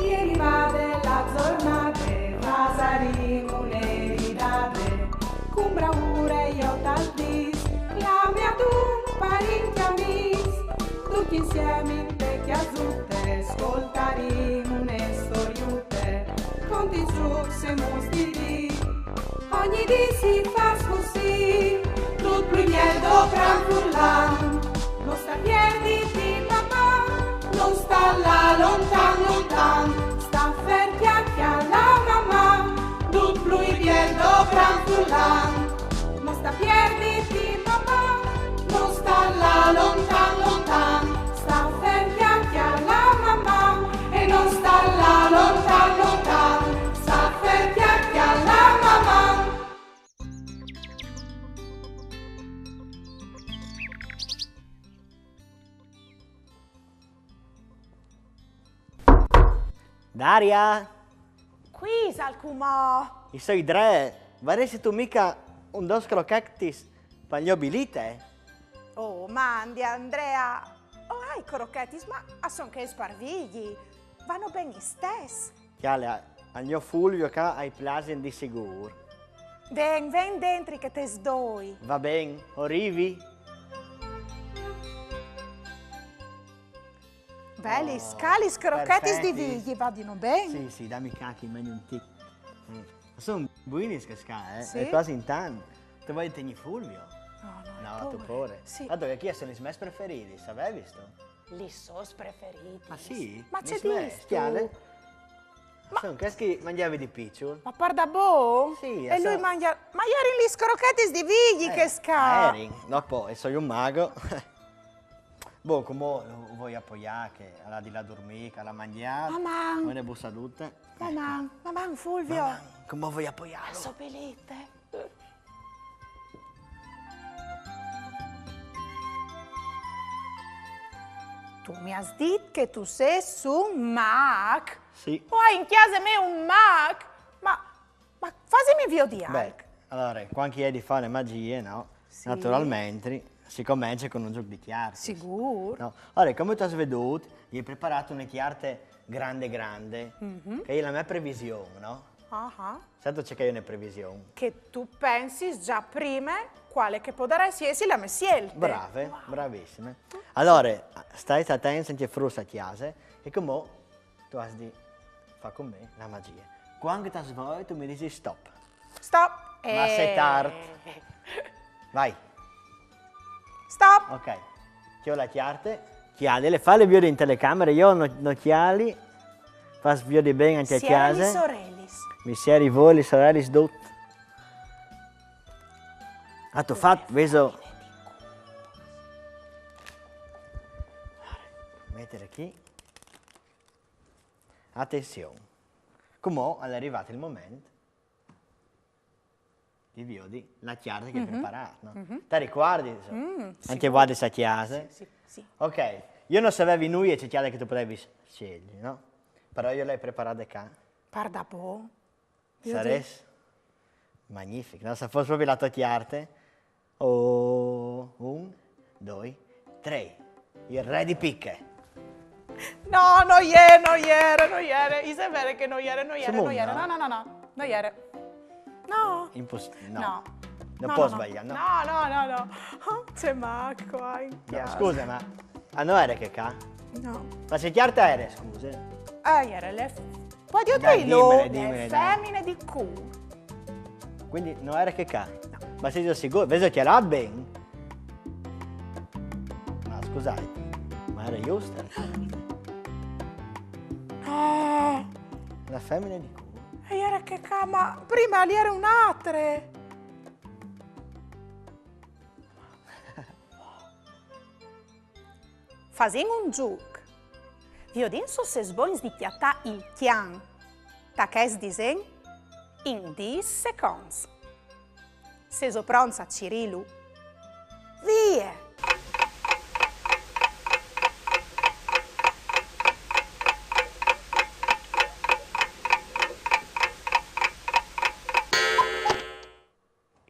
Ieri vade la giornata, rasarimo l'eridate, con bravura io tal dis, la mia tu parenti amis, tutti insieme in te chiazzute, ascoltarimo une storiute, conti giuxe mostri, ogni dì si fa così, tutto il miedo tranquillan, non sta piedi di mamma, non sta là lontan lontan, sta fermi alla mamma, tutto il miedo tranquillan, non sta piedi di mamma, non sta là lontan lontan, sta fermi alla mamma e non sta là lontan lontan, sta fermi alla mamma. Daria, Qui, Salcumò. i soi tre, varesi tu mica un dos crochettis per gli obilite? Oh, mandi, Andrea. Oh, hai crocchetti, ma sono che sparvigli. Vanno bene stessi. Chiale, al mio Fulvio che hai plasen di sicuro. Ven dentro che te sdoi. Va bene, arrivi? Belli, scali, crocchetti perfetti. di vigli, vadino bene. Sì, dammi cacchi, meglio un tic. Sono buoni che sca, Sì? è quasi in tanto. Tu vuoi tenere Fulvio? No, tu pure. Sì. Guarda che chi sono i smash preferiti, sapevi visto? Li sos preferiti. Ma sì? Ma Gli c'è smash, visto? chiale? Sono che mangiavi di picciol? Ma parda boh? Sì, E lui so- mangia... Ma ieri gli scrocchetti di vigli che sca. Eri, dopo, e sono un mago. Boh, come vuoi appoggiare che alla di là dormire, alla mangiare? Mamma. Non ne bussa tutte. Mamma, Fulvio. Come vuoi appoggiarlo? Sopelite. Tu mi hai detto che tu sei su un Mac? Sì. Poi in chiesa me un Mac? Ma fammi via di Beh, allora, quando è di fare magie, no? Sì. Naturalmente si comincia con un gioco di chiarte. Sicuro? No? Allora, come ti hai veduto, gli hai preparato una chiarte grande, che è la mia previsione, no? Ah. Certo c'è che io una previsione. Che tu pensi già prima quale che può essere la mia scelta. Brave, bravissime. Allora, stai attento che frusta a chiesa e come tu hai di fare con me la magia. Quando ti svoi tu mi dici stop. Stop. Ma sei tardi. Vai. Stop. Ok. Io la chiarte, le fa le video in telecamera, io non chiali, fa video bene anche a Sierra chiesa. Sorelis. Mi sieri voi, le sorelle sdot. Ah, tu fatto, vedo. Mettere qui. Attenzione. Come è arrivato il momento di vedi la chiara che hai preparato, no? Ti ricordi? Anche guardi questa chiesa? Sì. Ok, io non sapevo noi e c'è chiara che tu potevi scegliere, no? Però io l'hai preparata qua. Parda po'. Saresti magnifico, no? Se fosse proprio la tua chiarte. Oh, 1, 2, 3. Il re di picche. No, non ieri. Is vero che non ieri. Siamo No, non ieri. No. Impossibile, no. No. Non può sbagliare, no? No. Oh, c'è Mac qua in No, chiesa. scusa, ma non era che qua? No. Ma se chiarta era, scusa? Ieri le... Poi di Dai, lo, dimmene, le dai. femmine di cu. Quindi non era che qua? Ma sei sicuro? Vedo che era bene? No, scusate, ma era giusto? Oh, La femmina di culo. e ieri che ma prima lì era un'altra. Facendo un gioco. Io penso se sbogli di chiattà il chian. Ta che es disegno? In 10 secondi. Se so pronta, Cirilu. Via!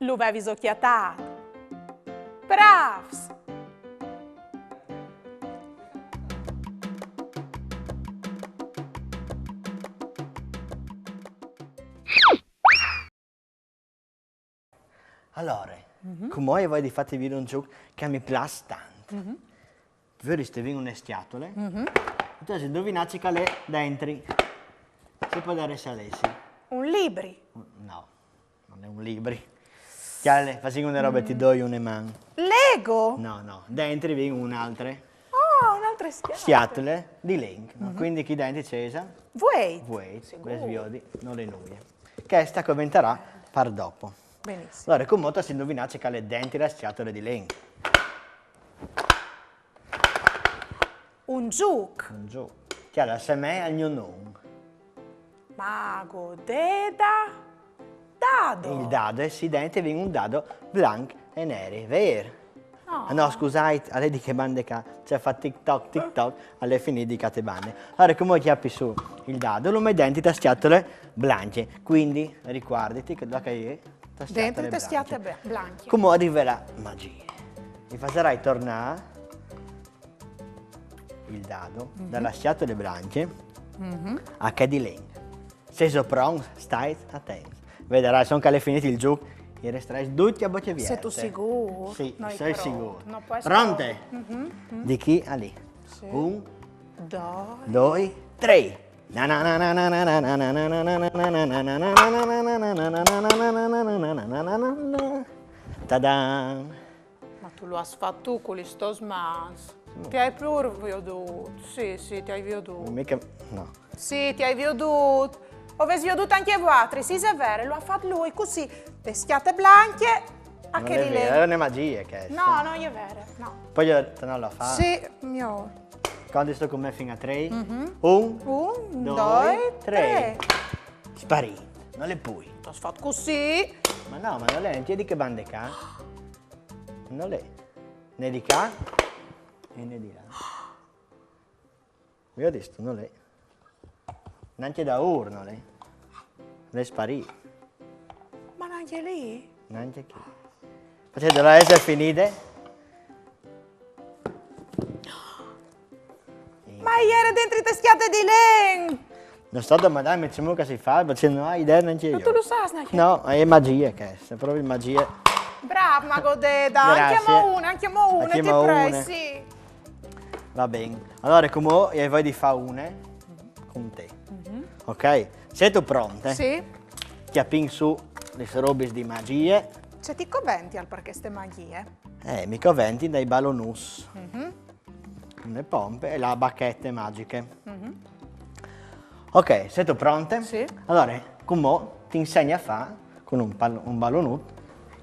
Lo avevi socchiattato. Bravs! Allora, come voi fate vedere un gioco che mi piace tanto. Vorreste venire una scatole, e indovinate che è dentro. Si può dare salessi. Un libri. No, non è un libro. Chiale, facciamo una roba, ti do io una mano. Lego. No, dentro viene un'altra Oh, un'altra scatola. scatole di link. No? Quindi chi dentro c'è esa? Wait. Voi, Sicuro. le sviodi, non le nuie. Questa commenterà per dopo. Benissimo. Allora, con molto si indovinate che le dentro la scatola di link. Un gioco. Un gioco. Chiale, se me al mio nome. Mago, deda, dado. Il dado è sì, dentro viene un dado blanco e nero, vero? No. Ah, no, scusate, a lei di che bande ca, cioè fa TikTok, alle fine di cate bande. Allora, come chiappi su il dado, lo metti dentro le scatole blanche, quindi ricordati che da che è Dentro le teschiate blanche. come arriva la magia? Mi farai tornare il dado dalla scatole blanche a che di legno. Se sei pronto, stai attento. Vedrai, sono che alle fine il gioco e resterai tutti a bocce via. Sei tu sicuro? Sì, Noi sei però sicuro. non può essere- Pronte? Di chi a lì? Sì. 1, Dai. 2, 3. Ta-da! Ma tu lo hai fatto tu con sto smans. Ti hai pure veduto. Sì, ti hai veduto. Mica, no. Sì, ti hai veduto. Avessi veduto anche voi altri, sì, è vero, lo ha fatto lui così. Teschiate blanche, a Non che è di vero, lei. è una magia che è. No, non è vero, no. Poi io te non lo fa. Sì, mio. Quando sto con me fino a 3. 1, 1, 2, 2, 3. 3. Sparì. Non le puoi. Ti ho fatto così. Ma no, ma non è, non ti di che bande ca? Non è. Né di ca e né di là. Io ho detto, non è. Neanche da urno, lei. Le sparì. Ma neanche lì. Neanche qui. Facete la essere finite? Ma ieri dentro i teschiate di Len. Non sto domandando, mi sembra che si fa, perché non hai idea neanche io. Ma tu lo sai, neanche. No, è magia che è proprio magia. Bravo, Mago Deda. Grazie. Anche mo una, ti Anche mo prego, una. sì. Va bene. Allora, come io voglio fare una con te. Ok? Sei tu pronta? Sì. Chiappin su le robe di magie. C'è ti coventi al perché ste magie? Mi coventi dai ballonus. Le pompe e le bacchette magiche. Ok, sei tu pronte? Sì. Allora, come ti insegno a fare con un ballonut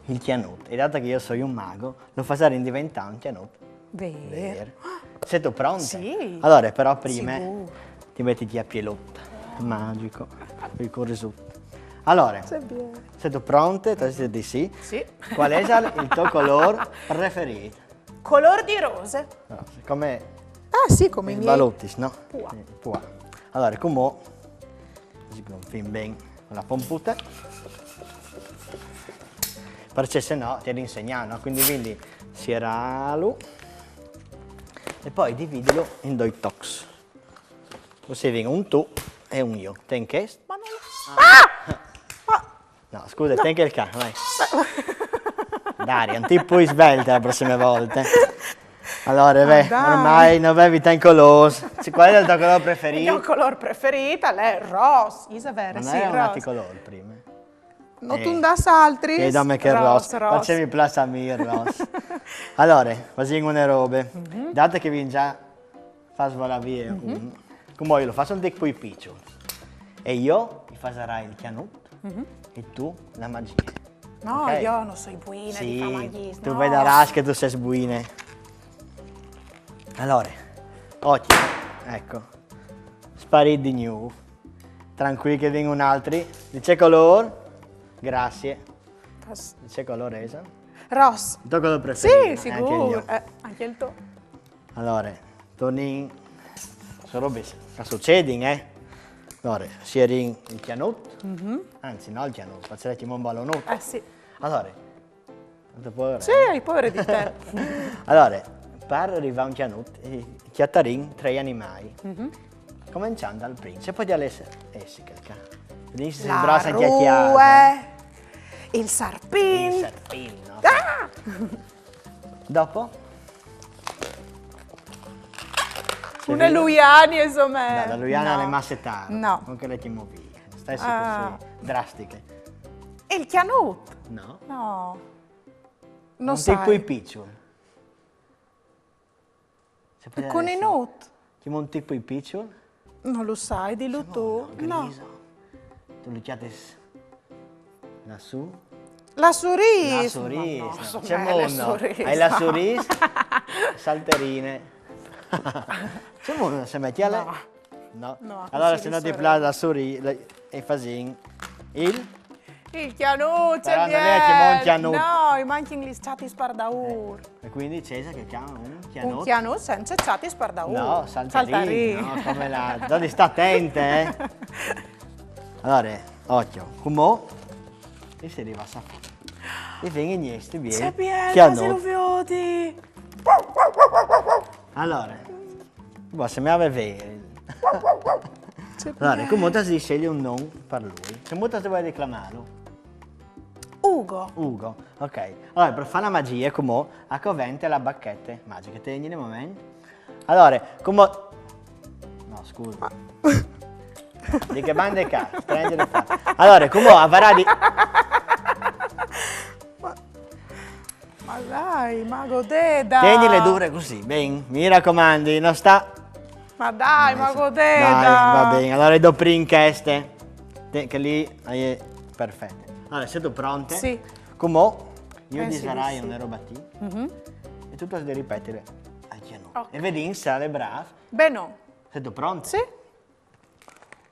il chianut. E dato che io sono un mago, lo faccio diventare un chianut. Vero. Sei tu pronta? Sì. Allora, però prima Sicuro. ti metti a pielotto. Magico. Il corrisotto. Allora, bene. sei tu pronte? Tu dici di sì. Sì. Qual è il tuo colore preferito? Color di rose. No, come Ah sì, come i i miei. balottis, no? Pua. Pua. Allora, come si confin bene con la pomputa. Perché se no ti rinsegno, no? Quindi sieralo e poi dividilo in due tox. Così viene un tu e un io. Ten che? Ma non lo... No, scusa, ten che il cane, vai. Daria, un tipo svelta la prossima volta. Allora, dai. ormai non bevi ten colors. Qual è il tuo colore Il mio preferito? color preferito è rosa. È vero, Non sì, è un altro rosa. colore prima. Non tu das altri? Che dammi che rosa. rosa. Facevi plus a me il rosa. Allora, facciamo una robe. Dato che vi già fa svolare via come io lo faccio un po' più piccolo. E io ti farai il chianut e tu la magia. No, Ok? io non sono buona di Sì, fare magia. tu no. vedrai che tu sei buona. Allora, occhio, ecco. Spari di new. Tranquilli che vengono altri. Dice colore? Grazie. Dice colore esa? Rosa. Il tuo colore preferito? Sì, Anche il sicuro. mio. Anche il tuo. Allora, torni. Sono robe che succedono, eh? Allora, si è il chianut. Anzi, no il chianut, facciamo un ballonut. Sì. Allora, non ti può Sì, i poveri di te. Allora, per arrivare a un chianut, chiattarin 3 animali. Cominciando dal principe, poi di essi che il cane. Lì si La braccia chiacchiare. rue, Il sarpin. Il serpino. Ah! Dopo? Una Luiani, insomma. No, la Luiana no. le massettare. No. Non che le timo via. Stesse Ah. così, drastiche. Il Chianut. No. No. Non Un sai. tipo i picciol. Con i nut. Timo un tipo i picciol. Non lo sai, dillo tu. No. Griso. Tu lo chiates lassù. La Suris. La Suris. No, no. insomma, C'è è la mondo. Suris. Hai la Suris, salterine. C'è mondo se metti alle... No. No. No, Allora così se di no ti sorella. piace la Suris e fasin il... Il Chianut, Però c'è non è che mon Chianut. No, i manchi gli stati spardaur. E quindi Cesare che chiama un Un chianotto. Chianut senza stati spardaur. No, saltarini. Saltarini. No, come la... Dove sta attente, eh? Allora, occhio. Come? E si arriva a sapere. E viene niente, viene. C'è Pietro, Chianotto. se lo vedi. Allora, boh, se mi aveva... C'è Allora, come si sceglie un nome per lui? Come si vuoi declamarlo? Ugo. Ugo, ok. Allora, per fare la magia, come a covente la bacchette magiche. Tegni nel momento. Allora, come... No, scusa. Di che bande cazzo? Prendere fa. Allora, come avrà di... Ma dai, mago Deda. Tegni le dure così, ben, mi raccomandi, non sta... Ma dai, mago Deda. Dai, va bene, allora do prima inchieste, che lì è perfetto. Allora, siete pronte? Sì. Come io Penso ti di sarai sì. una roba T e tu devi ripetere a Gianò. Ok. E vedi se è bravo. Beh no. Siete pronti? Sì.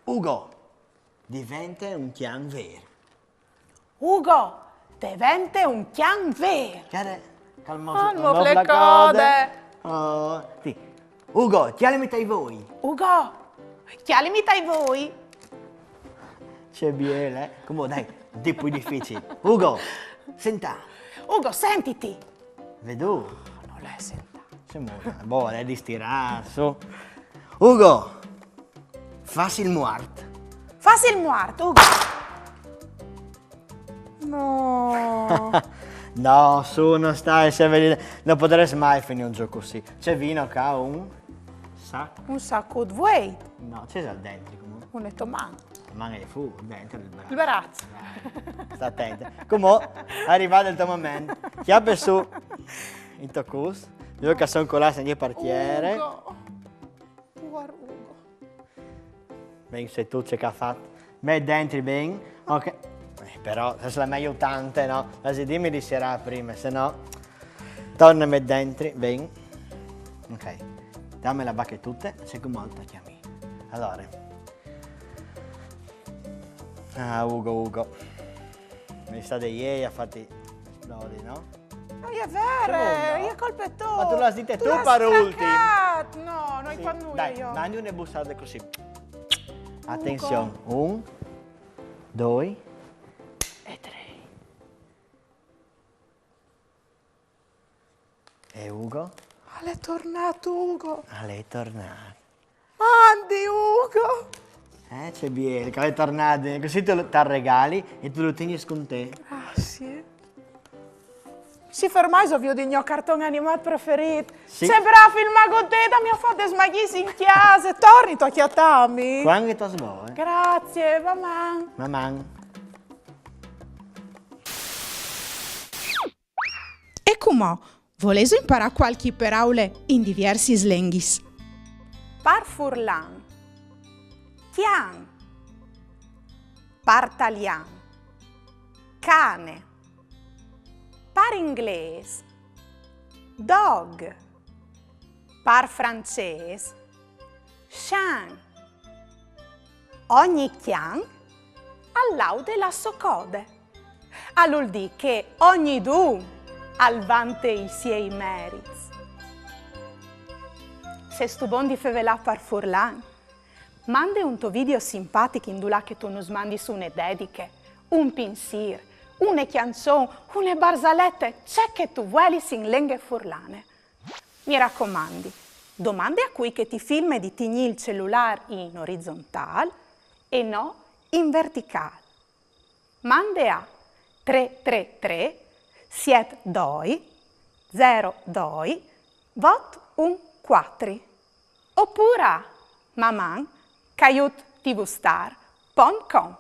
Ugo, diventa un chian vero. Ugo, diventa un chian vero. Chiare, calmoso, Calmo le code. Oh, sì. Ugo, chi imitai voi? Ugo, chi imitai voi? C'è biele. Come dai, un tipo difficile. Ugo, senta. Ugo, sentiti. Vedo. Non l'hai sentita. C'è molto. Boh, è di stirasso. Ugo, fassi il muart. Fassi il muerto, Ugo. No. No, su, non stai, non potresti mai finire un gioco così. C'è vino qua, un sacco. Un sacco di voi. No, c'è al dentro comunque. Un etto man. Ma è fu, dentro il braccio. Il barazzo. Sta attento. Comunque, è arrivato il tuo momento. Chiappa su in tocus. Io che sono colato in partiere. Ugo. Guarda, Ugo. Ben, se tu c'è che ha fatto. Me dentro ben. Ok. Però se la meglio tante, no? Quasi dimmi di sera prima, se no. Torna me dentro, ben. Ok. Dammi la bacche tutte, c'è come molto chiami. Allora. Ah, Ugo. Mi sta di ieri, ha fatto esplodi, no? È vero, Secondo? io colpe tu. Ma tu l'hai dite tu l'hai per ultimo. straccato. No, noi Sì. qua noi Dai, io. mandi una bussata così. Attenzione. 1, 2 e 3. E Ugo? È tornato Ugo. È tornato. Andi Ugo. C'è Biel, che è tornato. Così te lo regali e tu lo tieni con te. Ah, sì. Si fermai so il mio cartone animato preferito. Sì. Sei bravo il mago Deda, mi ha fatto smaghisi in chiesa. Torni, tocchi a Tammy. Quando ti sboi? Grazie, mamma. Mamma. E come? Volevo imparare qualche paraule in diversi slangis. Par furlan. Chian. Partalian. Cane. Par inglese. Dog. Par francese. Chien. Ogni chian all'aude la socode. All'ul di che ogni dun al vante i siei meriti. Se stu bon di fevelà par furlan, mande un tuo video simpatico in dula che tu nos mandi su une dediche, un pinsir, une canzone, une barzalette, c'è che tu vuoi in lingue furlane. Mi raccomandi, domande a cui che ti filma di tigni il cellulare in orizzontale e no in verticale. Mande a 333 72 02 814 oppure maman caiutvstar.com.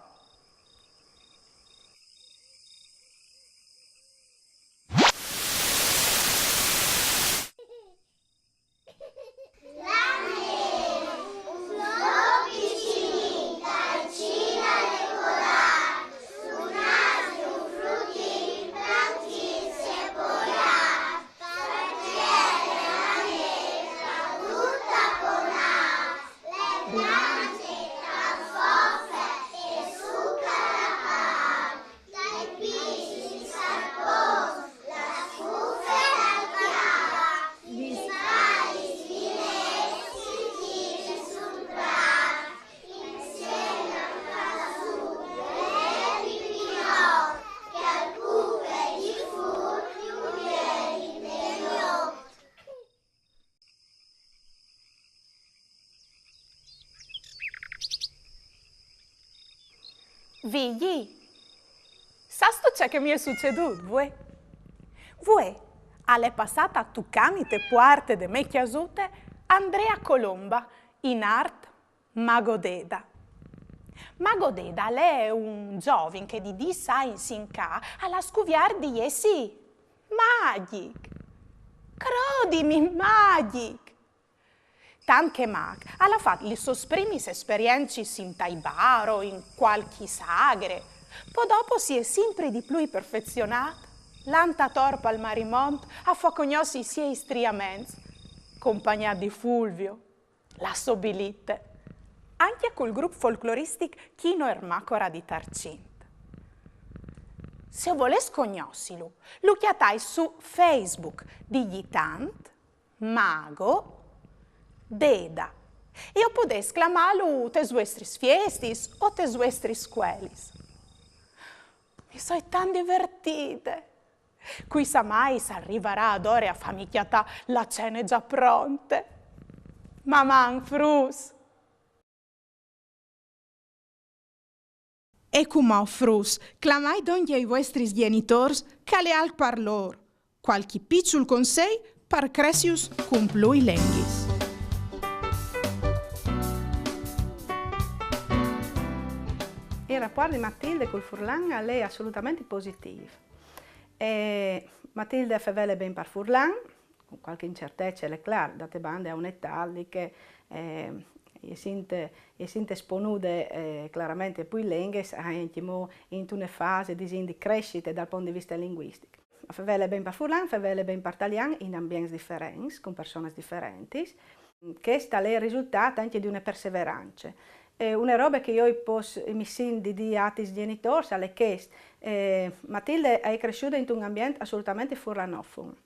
Vigli, sasto c'è che mi è succeduto, voi? Voi, alle passate a tuccamite puarte de me chiasute Andrea Colomba, in art Mago Deda. Mago Deda, lei è un giovane che di di sa in sinca alla scuviar di essi magic. Crodimi magic. Tant che mag, alla fatto le sue prime esperienze in Taibaro, in qualche sagre, poi dopo si è sempre di più perfezionato, l'anta torpa al Marimont a focognossi i suoi striamenti, compagnia di Fulvio, la Sobilite, anche col gruppo folcloristico Chino Ermacora di Tarcint. Se volessi conoscilo, lo chiatai su Facebook di tant, Mago, Deda. Io potrei esclamarlo tes vostris fiestis o tes vostris quelis. Mi sono tan divertite. Qui sa mai s'arriverà ad ore a famigliata la cena è già pronte. Maman frus. E come frus, clamai donde ai vostris genitors che le al parlor. Qualche piccol consei par cresius cum plui lenghis. Il rapporto di Matilde col Furlan è assolutamente positivo. Matilde fa ben per Furlan, con qualche incertezza, è chiaro, date bande a un'età che je sinte sponude chiaramente più lingue, anche in una fase di crescita dal punto di vista linguistico. Fa ben per Furlan, fa ben per italiano in ambienti differenti, con persone differenti, che sta lì il risultato anche di una perseveranza. Una roba che io mi sento di atis genitori è che Matilde è cresciuta in un ambiente assolutamente furlanofono,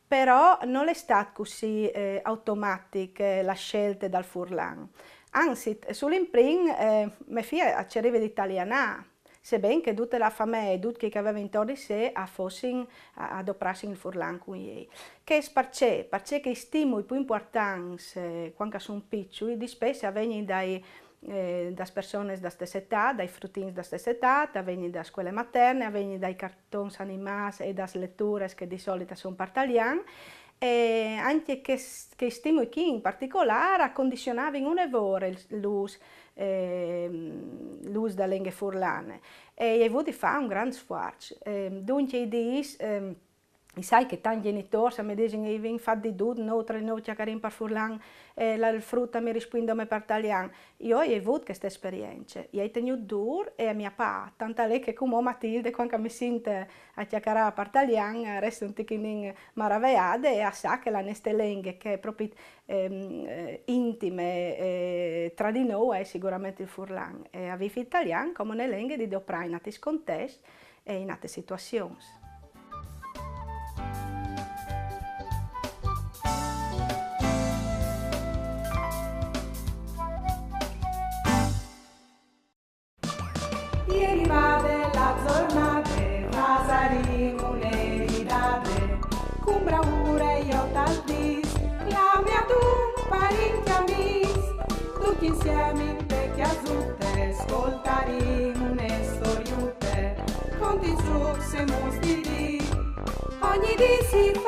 però non è stata così automatica la scelta dal Furlan. Anzi, sull'imprin mia figlia arriva di italiana, sebbene che tutta la famiglia e tutti che avevano intorno di sé fossero adoperarsi il Furlan con lei. Che è perché i stimoli più importanti quando sono piccoli, di spesso vengono dalle persone della stessa età, dai fruttini della stessa età, vengono dalle scuole materne, vengono dai cartoni animati e dalle letture che di solito sono partagliane, e anche che stimoli qui in particolare condizionavano un'evore l'uso delle lingue furlane. E ho avuto fare un grande sforzo. Dunque, sai che tanti genitori mi dicono che vengono fatti di tutto, non chiacchiare per Furlan, la frutta mi risponde per italiano. Io ho avuto questa esperienza, io ho tenuto duro e a mia pa, tanto lei che come Matilde, quando mi sento a chiacchierare per italiano, resta un pochino meravigliata e sa che la nostra lingua, che è proprio intime tra di noi, è sicuramente il Furlan. E a vive italiano come una lingua di doprare in altri contesti e in altre situazioni. Ieri va della giornata, pasaremo un'eridate, con bravura io t'aldis, la mia tu parenti amis, tutti insieme te chiasutte, ascoltaremo une storiute, conti su se ogni di si